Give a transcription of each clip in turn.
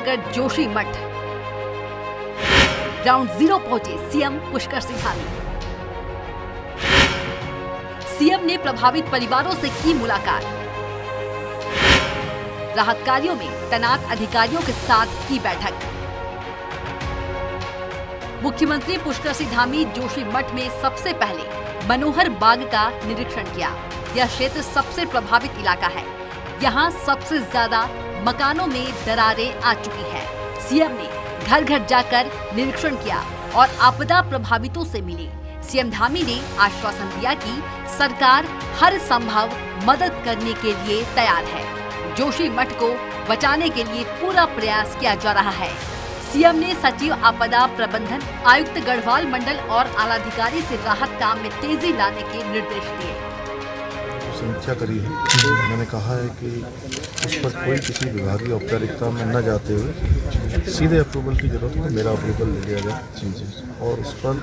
Kushinagar Joshimath. Ground zero पहुंचे CM Pushkar Singh Dhami. CM ने प्रभावित परिवारों से की मुलाकात। राहत कार्यों में तैनात अधिकारियों के साथ की बैठक। मुख्यमंत्री पुष्कर सिंह धामी जोशीमठ में सबसे पहले मनोहर बाग का निरीक्षण किया। यह क्षेत्र सबसे प्रभावित इलाका है। यहाँ सबसे ज्यादा मकानों में दरारें आ चुकी हैं। सीएम ने घर घर जाकर निरीक्षण किया और आपदा प्रभावितों से मिले। सीएम धामी ने आश्वासन दिया कि सरकार हर संभव मदद करने के लिए तैयार है। जोशीमठ को बचाने के लिए पूरा प्रयास किया जा रहा है। सीएम ने सचिव आपदा प्रबंधन, आयुक्त गढ़वाल मंडल और आलाधिकारी से राहत काम में तेजी लाने के निर्देश दिए। समीक्षा करी है। मैंने कहा है कि उस पर कोई किसी विभागीय औपचारिकता में न जाते हुए सीधे अप्रूवल की जरूरत है, मेरा अप्रूवल ले लिया जाए और उस पर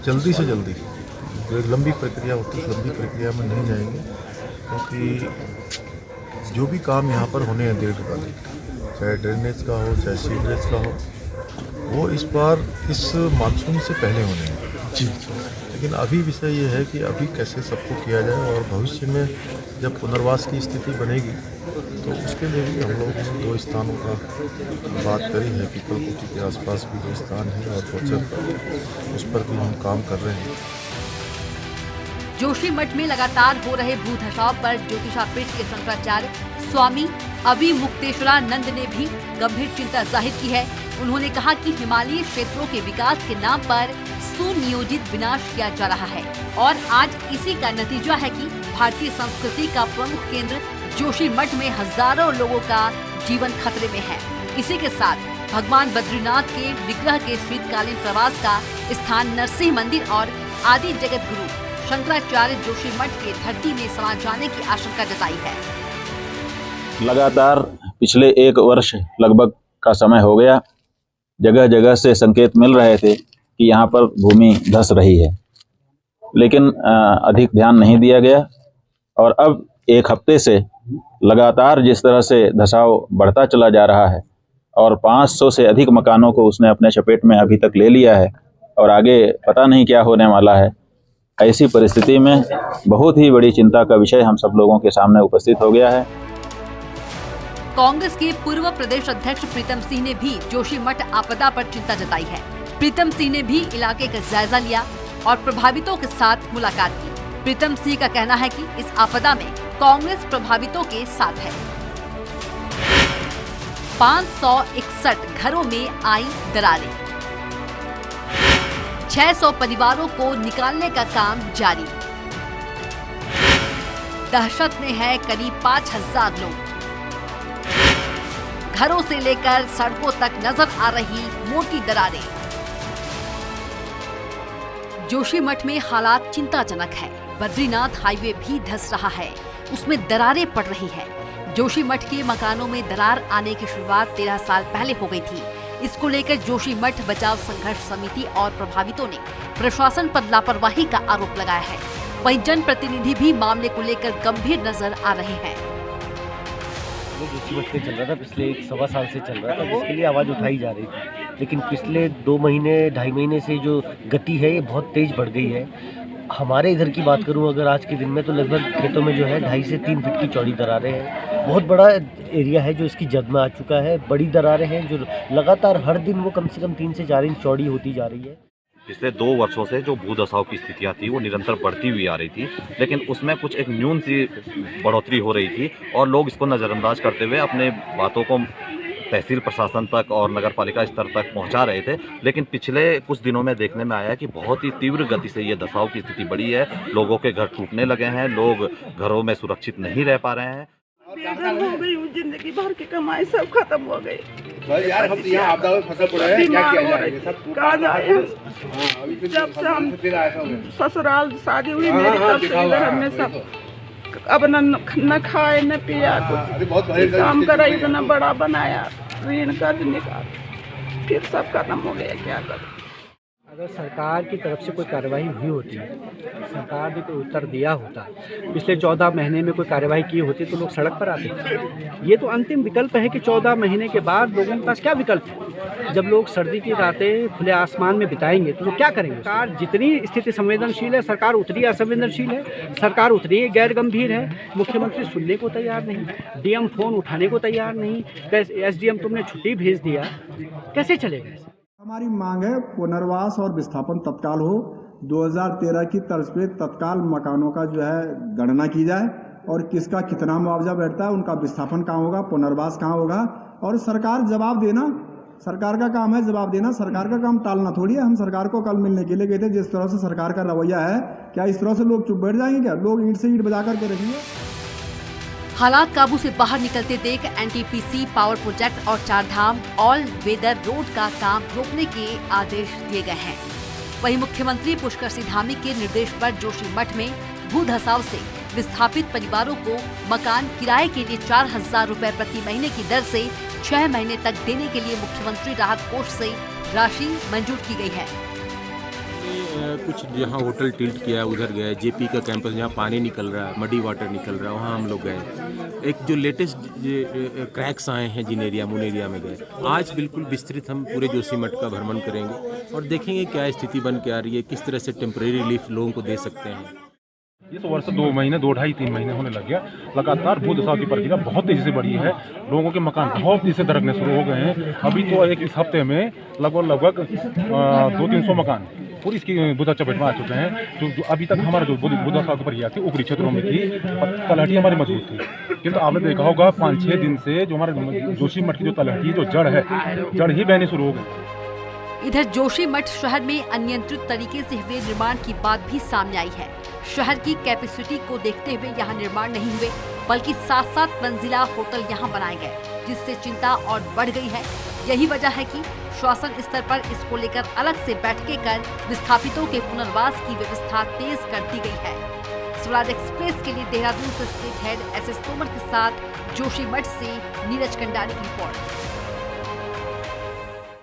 जल्दी से जल्दी जो एक लंबी प्रक्रिया होती है, लंबी प्रक्रिया में नहीं जाएंगे, क्योंकि जो भी काम यहाँ पर होने हैं दीर्घकालिक, चाहे ड्रेनेज का हो चाहे सीवरेज का हो, वो इस बार इस मानसून से पहले होने हैं जी। लेकिन अभी विषय ये है कि अभी कैसे सबको किया जाए और भविष्य में जब पुनर्वास की स्थिति बनेगी तो उसके लिए भी हम लोग 2 स्थानों का बात करी है। पीपलकुटी के आसपास भी 2 स्थान है और कोचर, उस पर भी हम काम कर रहे हैं। जोशीमठ में लगातार हो रहे भूधसाव पर ज्योतिषापीठ के शंकराचार्य स्वामी अभिमुक्तेश्वरानंद ने भी गंभीर चिंता जाहिर की है। उन्होंने कहा कि हिमालयी क्षेत्रों के विकास के नाम पर सुनियोजित विनाश किया जा रहा है और आज इसी का नतीजा है कि भारतीय संस्कृति का प्रमुख केंद्र जोशीमठ में हजारों लोगों का जीवन खतरे में है। इसी के साथ भगवान बद्रीनाथ के विग्रह के शीतकालीन प्रवास का स्थान नरसिंह मंदिर और आदि जगत गुरु शंकराचार्य जोशीमठ के धरती में समा जाने की आशंका जताई है। लगातार पिछले 1 वर्ष लगभग का समय हो गया, जगह जगह से संकेत मिल रहे थे कि यहाँ पर भूमि धंस रही है, लेकिन अधिक ध्यान नहीं दिया गया और अब 1 हफ्ते से लगातार जिस तरह से धंसाव बढ़ता चला जा रहा है और 500 से अधिक मकानों को उसने अपने चपेट में अभी तक ले लिया है और आगे पता नहीं क्या होने वाला है। ऐसी परिस्थिति में बहुत ही बड़ी चिंता का विषय हम सब लोगों के सामने उपस्थित हो गया है। कांग्रेस के पूर्व प्रदेश अध्यक्ष प्रीतम सिंह ने भी जोशीमठ आपदा पर चिंता जताई है। प्रीतम सिंह ने भी इलाके का जायजा लिया और प्रभावितों के साथ मुलाकात की। प्रीतम सिंह का कहना है कि इस आपदा में कांग्रेस प्रभावितों के साथ है। 561 घरों में आई दरारें, 600 परिवारों को निकालने का काम जारी। दहशत में है करीब 5000 लोग। घरों से लेकर सड़कों तक नजर आ रही मोटी दरारें। जोशीमठ में हालात चिंताजनक है। बद्रीनाथ हाईवे भी धंस रहा है, उसमें दरारें पड़ रही है। जोशीमठ के मकानों में दरार आने की शुरुआत 13 साल पहले हो गई थी। इसको लेकर जोशीमठ बचाव संघर्ष समिति और प्रभावितों ने प्रशासन पर लापरवाही का आरोप लगाया है। वहीं जनप्रतिनिधि भी मामले को लेकर गंभीर नजर आ रहे हैं। जोशीमठ पे चल रहा था, पिछले 1.25 साल से चल रहा था, जिसके लिए आवाज़ उठाई जा रही थी, लेकिन पिछले 2 महीने 2.5 महीने से जो गति है ये बहुत तेज बढ़ गई है। हमारे इधर की बात करूं अगर आज के दिन में, तो लगभग खेतों में जो है 2.5 से 3 फीट की चौड़ी दरारें हैं। बहुत बड़ा एरिया है जो इसकी जद में आ चुका है। बड़ी दरारें हैं जो लगातार हर दिन वो कम से कम 3 से 4 इंच चौड़ी होती जा रही है। पिछले 2 वर्षों से जो भूदसाव की स्थितियां थी वो निरंतर बढ़ती हुई आ रही थी, लेकिन उसमें कुछ एक न्यून सी बढ़ोतरी हो रही थी और लोग इसको नज़रअंदाज करते हुए अपने बातों को तहसील प्रशासन तक और नगर पालिका स्तर तक पहुंचा रहे थे। लेकिन पिछले कुछ दिनों में देखने में आया कि बहुत ही तीव्र गति से ये धसाव की स्थिति बढ़ी है। लोगों के घर टूटने लगे हैं, लोग घरों में सुरक्षित नहीं रह पा रहे हैं। बेघर हो गई, जिंदगी भर की कमाई सब खत्म हो गई। यार हम यहाँ आपदा में फसल पड़े हैं, क्या किया जाए? सब कहाँ जाए? जब से हम ससुराल शादी हुई मेरी, तब से इधर हमने सब अब न खाए न पिया, कुछ काम करा, इतना बड़ा बनाया, ऋण कर्ज निकाल, फिर सब खत्म हो गया। क्या करें? अगर सरकार की तरफ से कोई कार्रवाई हुई होती है, सरकार ने कोई उत्तर दिया होता, पिछले 14 महीने में कोई कार्रवाई की होती तो लोग सड़क पर आते। ये तो अंतिम विकल्प है कि 14 महीने के बाद लोगों के पास क्या विकल्प है। जब लोग सर्दी की रातें खुले आसमान में बिताएंगे तो लोग क्या करेंगे। सरकार जितनी स्थिति संवेदनशील है, सरकार उतनी असंवेदनशील है, सरकार उतनी गैर गंभीर है। मुख्यमंत्री सुनने को तैयार नहीं, डीएम फोन उठाने को तैयार नहीं, एसडीएम तुमने छुट्टी भेज दिया, कैसे चलेगा। हमारी मांग है पुनर्वास और विस्थापन तत्काल हो। 2013 की तर्ज पे तत्काल मकानों का जो है गणना की जाए और किसका कितना मुआवजा बैठता है, उनका विस्थापन कहाँ होगा, पुनर्वास कहाँ होगा, और सरकार जवाब देना। सरकार का काम है जवाब देना, सरकार का काम टालना थोड़ी है। हम सरकार को कल मिलने के लिए गए थे, जिस तरह से सरकार का रवैया है, क्या इस तरह से लोग चुप बैठ जाएंगे? क्या लोग ईंट से ईंट बजा करके रखेंगे? हालात काबू से बाहर निकलते देख एनटीपीसी पावर प्रोजेक्ट और चारधाम ऑल वेदर रोड का काम रोकने के आदेश दिए गए हैं। वहीं मुख्यमंत्री पुष्कर सिंह धामी के निर्देश पर जोशीमठ में भू धसाव से विस्थापित परिवारों को मकान किराए के लिए 4,000 रुपए प्रति महीने की दर से 6 महीने तक देने के लिए मुख्यमंत्री राहत कोष से राशि मंजूर की गई है। कुछ जहाँ होटल टिल्ट किया है उधर गए, जेपी का कैंपस जहाँ पानी निकल रहा है, मडी वाटर निकल रहा है, वहाँ हम लोग गए। एक जो लेटेस्ट क्रैक्स आए हैं जिन एरिया मुन एरिया में गए। आज बिल्कुल विस्तृत हम पूरे जोशीमठ का भ्रमण करेंगे और देखेंगे क्या स्थिति बन के आ रही है, किस तरह से टेम्परेरी रिलीफ लोगों को दे सकते हैं। इस वर्ष 2 महीने 2 ढाई 3 महीने होने लग गया। लगातार भू धसाव की प्रक्रिया बहुत तेजी से बढ़ी है। लोगों के मकान बहुत तेजी से दरकने शुरू हो गए हैं। अभी तो इस हफ्ते में लगभग 200-300 मकान पूरी इसकी बुधा चपेट में आ चुके हैं। जो अभी तक हमारा जो भू धसाव की प्रक्रिया थी ऊपरी क्षेत्रों में थी, तलहटी हमारी मजबूत थी, किंतु आपने देखा होगा 5-6 दिन से जो हमारे जोशीमठ की जो तलहटी जो जड़ है, जड़ ही बहनी शुरू हो गई। इधर जोशीमठ शहर में अनियंत्रित तरीके से हुए निर्माण की बात भी सामने आई है। शहर की कैपेसिटी को देखते हुए यहाँ निर्माण नहीं हुए, बल्कि 7-7 मंजिला होटल यहाँ बनाए गए, जिससे चिंता और बढ़ गई है। यही वजह है कि शासन स्तर पर इसको लेकर अलग से बैठकें कर विस्थापितों के पुनर्वास की व्यवस्था तेज कर दी गई है। स्वराज एक्सप्रेस के लिए देहरादून से स्टेट हेड SS तोमर के साथ जोशीमठ से नीरज कंडारी की रिपोर्ट।